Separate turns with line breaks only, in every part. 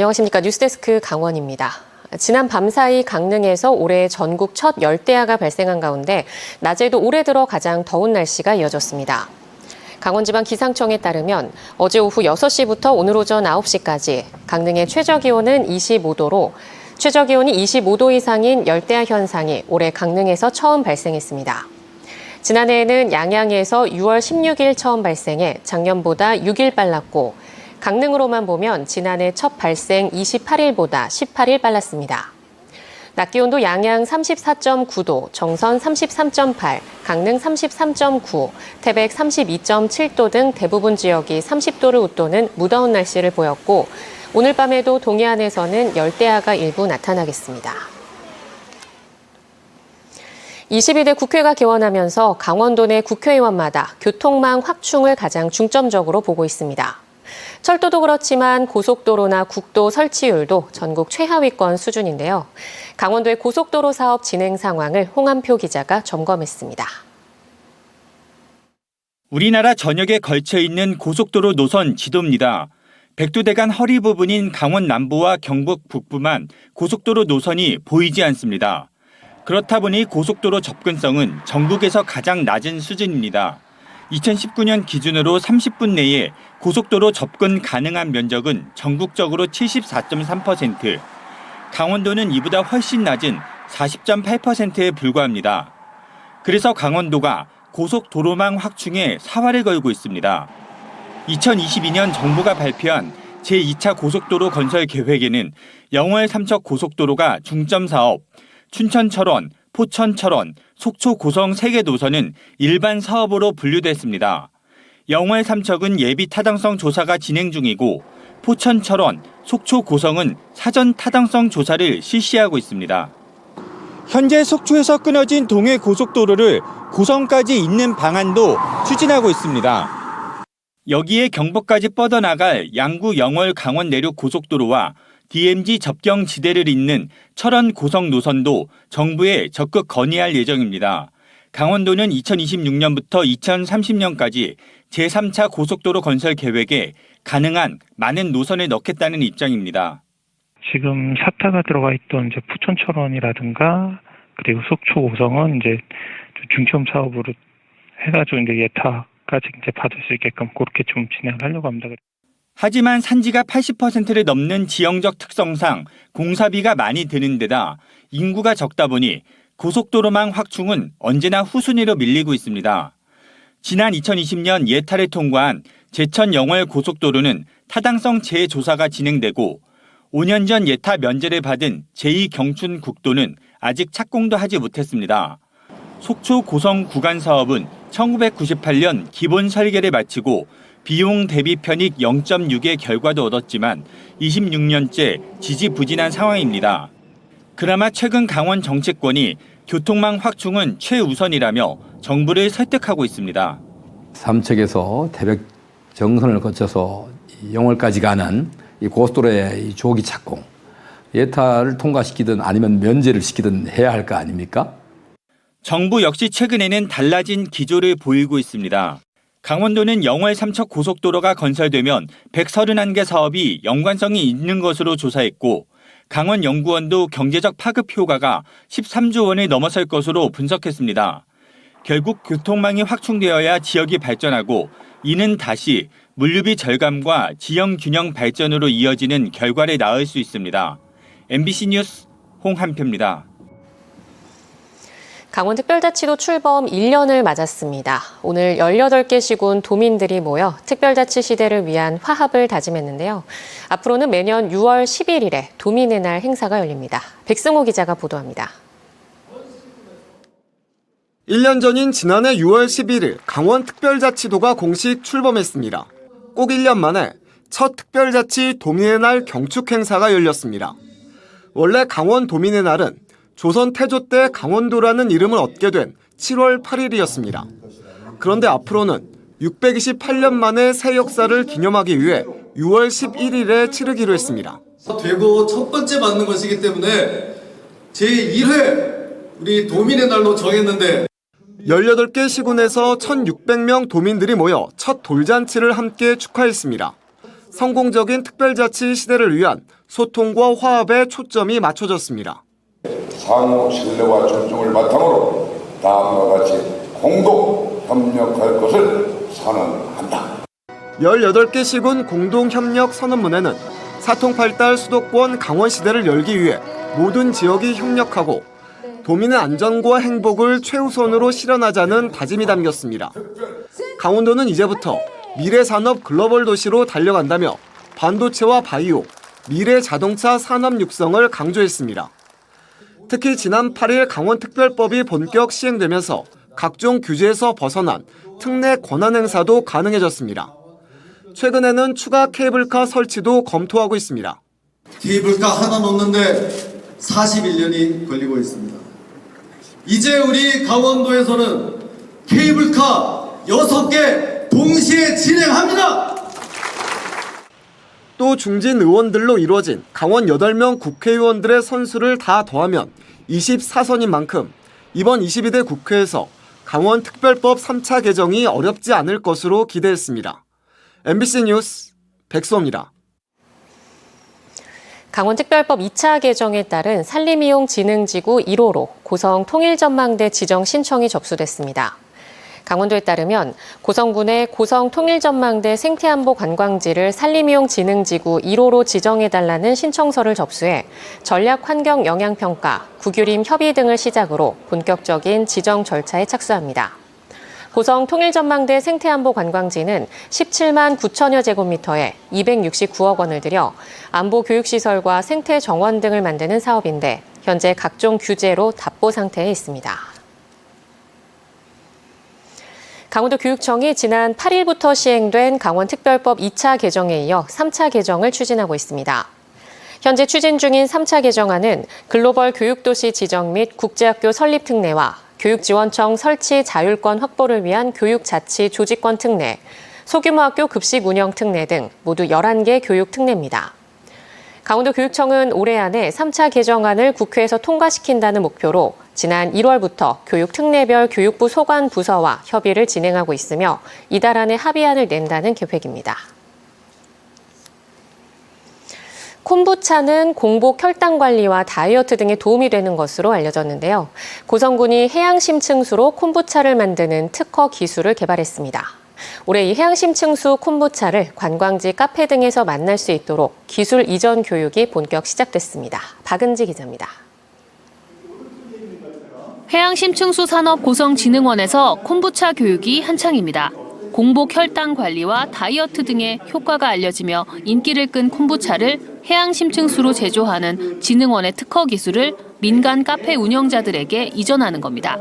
안녕하십니까. 뉴스데스크 강원입니다. 지난 밤사이 강릉에서 올해 전국 첫 열대야가 발생한 가운데 낮에도 올해 들어 가장 더운 날씨가 이어졌습니다. 강원지방기상청에 따르면 어제 오후 6시부터 오늘 오전 9시까지 강릉의 최저기온은 25도로 최저기온이 25도 이상인 열대야 현상이 올해 강릉에서 처음 발생했습니다. 지난해에는 양양에서 6월 16일 처음 발생해 작년보다 6일 빨랐고 강릉으로만 보면 지난해 첫 발생 28일보다 18일 빨랐습니다. 낮 기온도 양양 34.9도, 정선 33.8, 강릉 33.9, 태백 32.7도 등 대부분 지역이 30도를 웃도는 무더운 날씨를 보였고 오늘 밤에도 동해안에서는 열대야가 일부 나타나겠습니다. 22대 국회가 개원하면서 강원도 내 국회의원마다 교통망 확충을 가장 중점적으로 보고 있습니다. 철도도 그렇지만 고속도로나 국도 설치율도 전국 최하위권 수준인데요. 강원도의 고속도로 사업 진행 상황을 홍한표 기자가 점검했습니다.
우리나라 전역에 걸쳐 있는 고속도로 노선 지도입니다. 백두대간 허리 부분인 강원 남부와 경북 북부만 고속도로 노선이 보이지 않습니다. 그렇다 보니 고속도로 접근성은 전국에서 가장 낮은 수준입니다. 2019년 기준으로 30분 내에 고속도로 접근 가능한 면적은 전국적으로 74.3%, 강원도는 이보다 훨씬 낮은 40.8%에 불과합니다. 그래서 강원도가 고속도로망 확충에 사활을 걸고 있습니다. 2022년 정부가 발표한 제2차 고속도로 건설 계획에는 영월 삼척 고속도로가 중점 사업, 춘천 철원, 포천 철원, 속초 고성 3개 노선은 일반 사업으로 분류됐습니다. 영월 삼척은 예비 타당성 조사가 진행 중이고 포천 철원, 속초 고성은 사전 타당성 조사를 실시하고 있습니다. 현재 속초에서 끊어진 동해 고속도로를 고성까지 잇는 방안도 추진하고 있습니다. 여기에 경북까지 뻗어나갈 양구 영월 강원 내륙 고속도로와 DMZ 접경 지대를 잇는 철원 고성 노선도 정부에 적극 건의할 예정입니다. 강원도는 2026년부터 2030년까지 제3차 고속도로 건설 계획에 가능한 많은 노선을 넣겠다는 입장입니다.
지금 사타가 들어가 있던 이제 포천 철원이라든가 그리고 속초 고성은 이제 중점 사업으로 해가지고 이제 예타까지 이제 받을 수 있게끔 그렇게 좀 진행을 하려고 합니다.
하지만 산지가 80%를 넘는 지형적 특성상 공사비가 많이 드는 데다 인구가 적다 보니 고속도로망 확충은 언제나 후순위로 밀리고 있습니다. 지난 2020년 예타를 통과한 제천 영월 고속도로는 타당성 재조사가 진행되고 5년 전 예타 면제를 받은 제2경춘 국도는 아직 착공도 하지 못했습니다. 속초 고성 구간 사업은 1998년 기본 설계를 마치고 비용 대비 편익 0.6의 결과도 얻었지만 26년째 지지부진한 상황입니다. 그나마 최근 강원 정치권이 교통망 확충은 최우선이라며 정부를 설득하고 있습니다.
삼척에서 태백 정선을 거쳐서 영월까지 가는 이 고속도로의 이 조기 착공, 예타를 통과시키든 아니면 면제를 시키든 해야 할 거 아닙니까?
정부 역시 최근에는 달라진 기조를 보이고 있습니다. 강원도는 영월 삼척 고속도로가 건설되면 131개 사업이 연관성이 있는 것으로 조사했고 강원연구원도 경제적 파급 효과가 13조 원을 넘어설 것으로 분석했습니다. 결국 교통망이 확충되어야 지역이 발전하고 이는 다시 물류비 절감과 지형 균형 발전으로 이어지는 결과를 낳을 수 있습니다. MBC 뉴스 홍한표입니다.
강원특별자치도 출범 1년을 맞았습니다. 오늘 18개 시군 도민들이 모여 특별자치 시대를 위한 화합을 다짐했는데요. 앞으로는 매년 6월 11일에 도민의 날 행사가 열립니다. 백승호 기자가 보도합니다.
1년 전인 지난해 6월 11일 강원특별자치도가 공식 출범했습니다. 꼭 1년 만에 첫 특별자치 도민의 날 경축 행사가 열렸습니다. 원래 강원 도민의 날은 조선 태조 때 강원도라는 이름을 얻게 된 7월 8일이었습니다. 그런데 앞으로는 628년 만에 새 역사를 기념하기 위해 6월 11일에 치르기로 했습니다.
되고 첫 번째 맞는 것이기 때문에 제1회 우리 도민의 날로 정했는데
18개 시군에서 1,600명 도민들이 모여 첫 돌잔치를 함께 축하했습니다. 성공적인 특별자치 시대를 위한 소통과 화합에 초점이 맞춰졌습니다.
상호 신뢰와 존중을 바탕으로 다음과 같이 공동 협력할 것을 선언한다.
18개 시군 공동협력 선언문에는 사통팔달 수도권 강원시대를 열기 위해 모든 지역이 협력하고 도민의 안전과 행복을 최우선으로 실현하자는 다짐이 담겼습니다. 강원도는 이제부터 미래산업 글로벌 도시로 달려간다며 반도체와 바이오, 미래 자동차 산업 육성을 강조했습니다. 특히 지난 8일 강원특별법이 본격 시행되면서 각종 규제에서 벗어난 특례 권한 행사도 가능해졌습니다. 최근에는 추가 케이블카 설치도 검토하고 있습니다.
케이블카 하나 놓는데 41년이 걸리고 있습니다. 이제 우리 강원도에서는 케이블카 6개 동시에 진행합니다.
또 중진 의원들로 이루어진 강원 8명 국회의원들의 선수를 다 더하면 24선인 만큼 이번 22대 국회에서 강원특별법 3차 개정이 어렵지 않을 것으로 기대했습니다. MBC 뉴스 백수호입니다.
강원특별법 2차 개정에 따른 산림이용진흥지구 1호로 고성 통일전망대 지정 신청이 접수됐습니다. 강원도에 따르면 고성군의 고성 통일전망대 생태안보 관광지를 산림이용진흥지구 1호로 지정해달라는 신청서를 접수해 전략환경영향평가, 국유림 협의 등을 시작으로 본격적인 지정 절차에 착수합니다. 고성 통일전망대 생태안보 관광지는 17만 9천여 제곱미터에 269억 원을 들여 안보 교육시설과 생태 정원 등을 만드는 사업인데 현재 각종 규제로 답보 상태에 있습니다. 강원도 교육청이 지난 8일부터 시행된 강원특별법 2차 개정에 이어 3차 개정을 추진하고 있습니다. 현재 추진 중인 3차 개정안은 글로벌 교육도시 지정 및 국제학교 설립 특례와 교육지원청 설치 자율권 확보를 위한 교육자치 조직권 특례, 소규모 학교 급식 운영 특례 등 모두 11개 교육 특례입니다. 강원도 교육청은 올해 안에 3차 개정안을 국회에서 통과시킨다는 목표로 지난 1월부터 교육 특례별 교육부 소관 부서와 협의를 진행하고 있으며 이달 안에 합의안을 낸다는 계획입니다. 콤부차는 공복 혈당 관리와 다이어트 등에 도움이 되는 것으로 알려졌는데요. 고성군이 해양심층수로 콤부차를 만드는 특허 기술을 개발했습니다. 올해 이 해양심층수 콤부차를 관광지 카페 등에서 만날 수 있도록 기술 이전 교육이 본격 시작됐습니다. 박은지 기자입니다.
해양심층수 산업 고성진흥원에서 콤부차 교육이 한창입니다. 공복 혈당 관리와 다이어트 등의 효과가 알려지며 인기를 끈 콤부차를 해양심층수로 제조하는 진흥원의 특허 기술을 민간 카페 운영자들에게 이전하는 겁니다.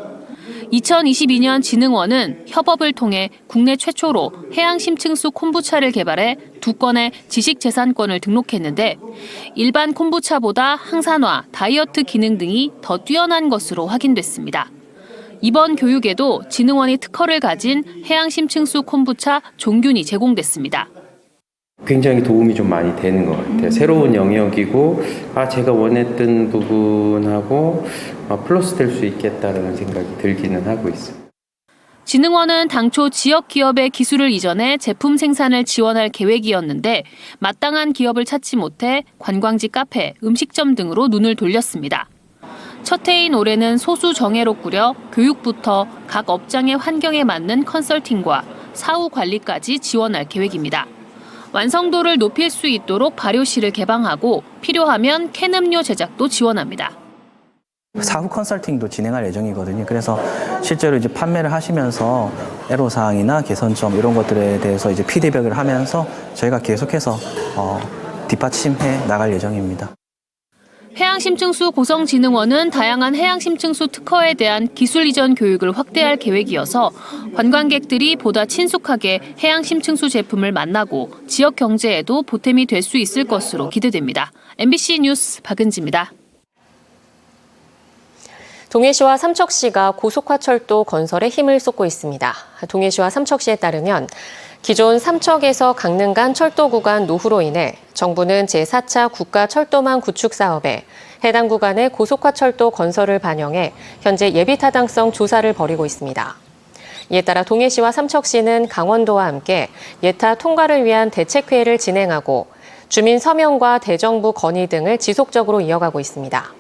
2022년 진흥원은 협업을 통해 국내 최초로 해양심층수 콤부차를 개발해 2건의 지식재산권을 등록했는데 일반 콤부차보다 항산화, 다이어트 기능 등이 더 뛰어난 것으로 확인됐습니다. 이번 교육에도 진흥원이 특허를 가진 해양심층수 콤부차 종균이 제공됐습니다.
굉장히 도움이 좀 많이 되는 것 같아요. 새로운 영역이고 제가 원했던 부분하고 플러스 될 수 있겠다라는 생각이 들기는 하고 있어요.
진흥원은 당초 지역 기업의 기술을 이전해 제품 생산을 지원할 계획이었는데 마땅한 기업을 찾지 못해 관광지 카페, 음식점 등으로 눈을 돌렸습니다. 첫 해인 올해는 소수 정예로 꾸려 교육부터 각 업장의 환경에 맞는 컨설팅과 사후 관리까지 지원할 계획입니다. 완성도를 높일 수 있도록 발효실을 개방하고 필요하면 캔 음료 제작도 지원합니다.
사후 컨설팅도 진행할 예정이거든요. 그래서 실제로 이제 판매를 하시면서 애로사항이나 개선점 이런 것들에 대해서 이제 피드백을 하면서 저희가 계속해서 뒷받침해 나갈 예정입니다.
해양심층수 고성진흥원은 다양한 해양심층수 특허에 대한 기술 이전 교육을 확대할 계획이어서 관광객들이 보다 친숙하게 해양심층수 제품을 만나고 지역 경제에도 보탬이 될 수 있을 것으로 기대됩니다. MBC 뉴스 박은지입니다.
동해시와 삼척시가 고속화철도 건설에 힘을 쏟고 있습니다. 동해시와 삼척시에 따르면 기존 삼척에서 강릉 간 철도 구간 노후로 인해 정부는 제4차 국가철도망 구축 사업에 해당 구간의 고속화철도 건설을 반영해 현재 예비타당성 조사를 벌이고 있습니다. 이에 따라 동해시와 삼척시는 강원도와 함께 예타 통과를 위한 대책회의를 진행하고 주민 서명과 대정부 건의 등을 지속적으로 이어가고 있습니다.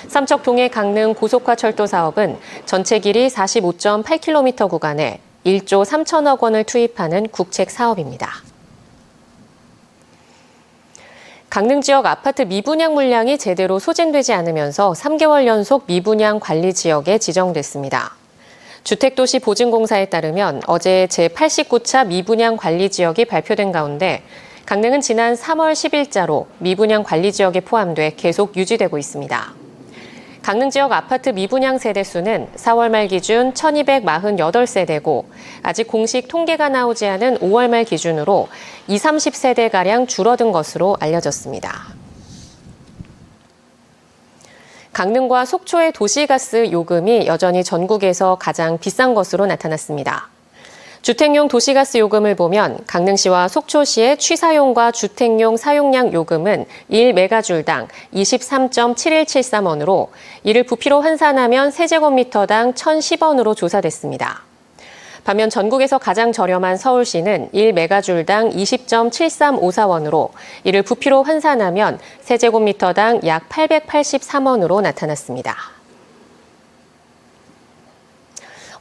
삼척 동해 강릉 고속화 철도 사업은 전체 길이 45.8km 구간에 1조 3천억 원을 투입하는 국책 사업입니다. 강릉 지역 아파트 미분양 물량이 제대로 소진되지 않으면서 3개월 연속 미분양 관리 지역에 지정됐습니다. 주택도시보증공사에 따르면 어제 제89차 미분양 관리 지역이 발표된 가운데 강릉은 지난 3월 10일자로 미분양 관리 지역에 포함돼 계속 유지되고 있습니다. 강릉 지역 아파트 미분양 세대수는 4월 말 기준 1,248세대고 아직 공식 통계가 나오지 않은 5월 말 기준으로 20, 30세대가량 줄어든 것으로 알려졌습니다. 강릉과 속초의 도시가스 요금이 여전히 전국에서 가장 비싼 것으로 나타났습니다. 주택용 도시가스 요금을 보면 강릉시와 속초시의 취사용과 주택용 사용량 요금은 1메가줄당 23.7173원으로 이를 부피로 환산하면 세제곱미터당 1,010원으로 조사됐습니다. 반면 전국에서 가장 저렴한 서울시는 1메가줄당 20.7354원으로 이를 부피로 환산하면 세제곱미터당 약 883원으로 나타났습니다.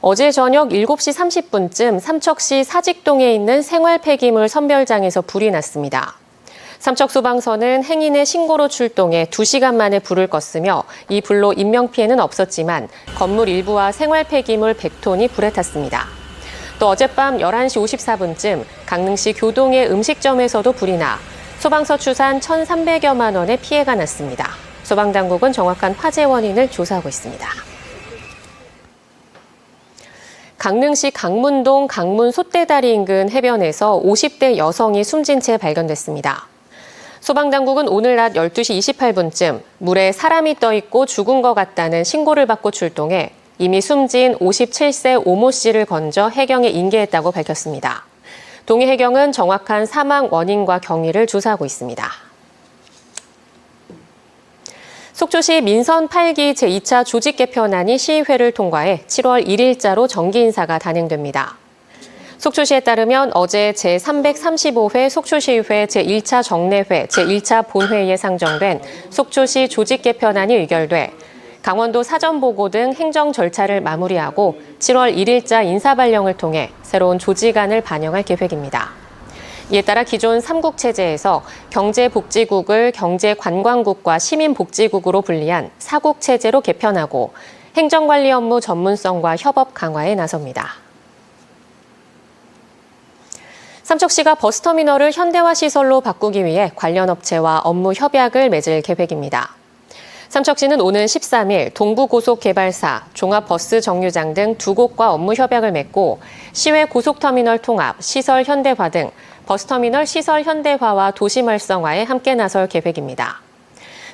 어제 저녁 7시 30분쯤 삼척시 사직동에 있는 생활폐기물 선별장에서 불이 났습니다. 삼척소방서는 행인의 신고로 출동해 2시간 만에 불을 껐으며 이 불로 인명피해는 없었지만 건물 일부와 생활폐기물 100톤이 불에 탔습니다. 또 어젯밤 11시 54분쯤 강릉시 교동의 음식점에서도 불이 나 소방서 추산 1,300여만 원의 피해가 났습니다. 소방당국은 정확한 화재 원인을 조사하고 있습니다. 강릉시 강문동 강문 솥대다리 인근 해변에서 50대 여성이 숨진 채 발견됐습니다. 소방당국은 오늘 낮 12시 28분쯤 물에 사람이 떠 있고 죽은 것 같다는 신고를 받고 출동해 이미 숨진 57세 오모 씨를 건져 해경에 인계했다고 밝혔습니다. 동해해경은 정확한 사망 원인과 경위를 조사하고 있습니다. 속초시 민선 8기 제2차 조직 개편안이 시의회를 통과해 7월 1일자로 정기 인사가 단행됩니다. 속초시에 따르면 어제 제335회 속초시의회 제1차 정례회 제1차 본회의에 상정된 속초시 조직 개편안이 의결돼 강원도 사전보고 등 행정 절차를 마무리하고 7월 1일자 인사발령을 통해 새로운 조직안을 반영할 계획입니다. 이에 따라 기존 3국 체제에서 경제복지국을 경제관광국과 시민복지국으로 분리한 4국 체제로 개편하고 행정관리 업무 전문성과 협업 강화에 나섭니다. 삼척시가 버스터미널을 현대화 시설로 바꾸기 위해 관련 업체와 업무 협약을 맺을 계획입니다. 삼척시는 오는 13일 동부고속개발사, 종합버스정류장 등 2곳과 업무 협약을 맺고 시외 고속터미널 통합, 시설 현대화 등 버스터미널 시설 현대화와 도심 활성화에 함께 나설 계획입니다.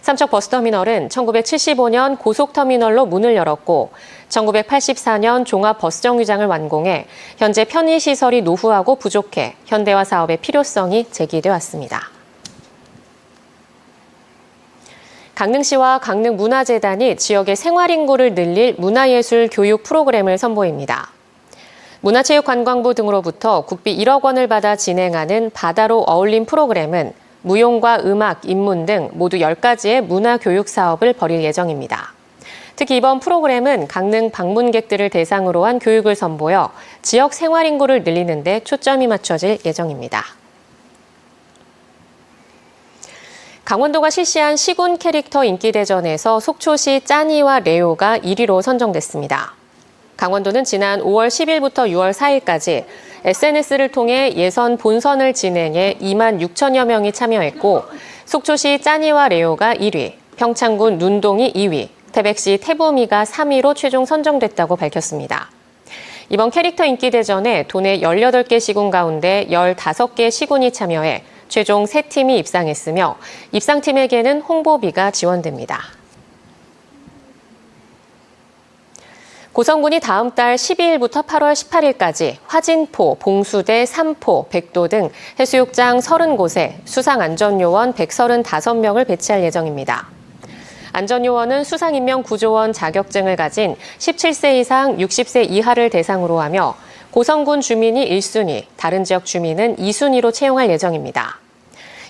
삼척 버스터미널은 1975년 고속터미널로 문을 열었고 1984년 종합버스정류장을 완공해 현재 편의시설이 노후하고 부족해 현대화 사업의 필요성이 제기돼 왔습니다. 강릉시와 강릉문화재단이 지역의 생활인구를 늘릴 문화예술 교육 프로그램을 선보입니다. 문화체육관광부 등으로부터 국비 1억 원을 받아 진행하는 바다로 어울림 프로그램은 무용과 음악, 인문 등 모두 10가지의 문화교육 사업을 벌일 예정입니다. 특히 이번 프로그램은 강릉 방문객들을 대상으로 한 교육을 선보여 지역 생활인구를 늘리는 데 초점이 맞춰질 예정입니다. 강원도가 실시한 시군 캐릭터 인기대전에서 속초시 짜니와 레오가 1위로 선정됐습니다. 강원도는 지난 5월 10일부터 6월 4일까지 SNS를 통해 예선 본선을 진행해 2만 6천여 명이 참여했고 속초시 짜니와 레오가 1위, 평창군 눈동이 2위, 태백시 태부미가 3위로 최종 선정됐다고 밝혔습니다. 이번 캐릭터 인기대전에 도내 18개 시군 가운데 15개 시군이 참여해 최종 3팀이 입상했으며 입상팀에게는 홍보비가 지원됩니다. 고성군이 다음 달 12일부터 8월 18일까지 화진포, 봉수대, 삼포, 백도 등 해수욕장 30곳에 수상안전요원 135명을 배치할 예정입니다. 안전요원은 수상인명구조원 자격증을 가진 17세 이상 60세 이하를 대상으로 하며 고성군 주민이 1순위, 다른 지역 주민은 2순위로 채용할 예정입니다.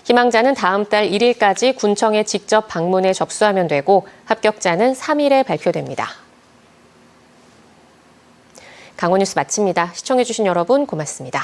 희망자는 다음 달 1일까지 군청에 직접 방문해 접수하면 되고 합격자는 3일에 발표됩니다. 강원 뉴스 마칩니다. 시청해주신 여러분 고맙습니다.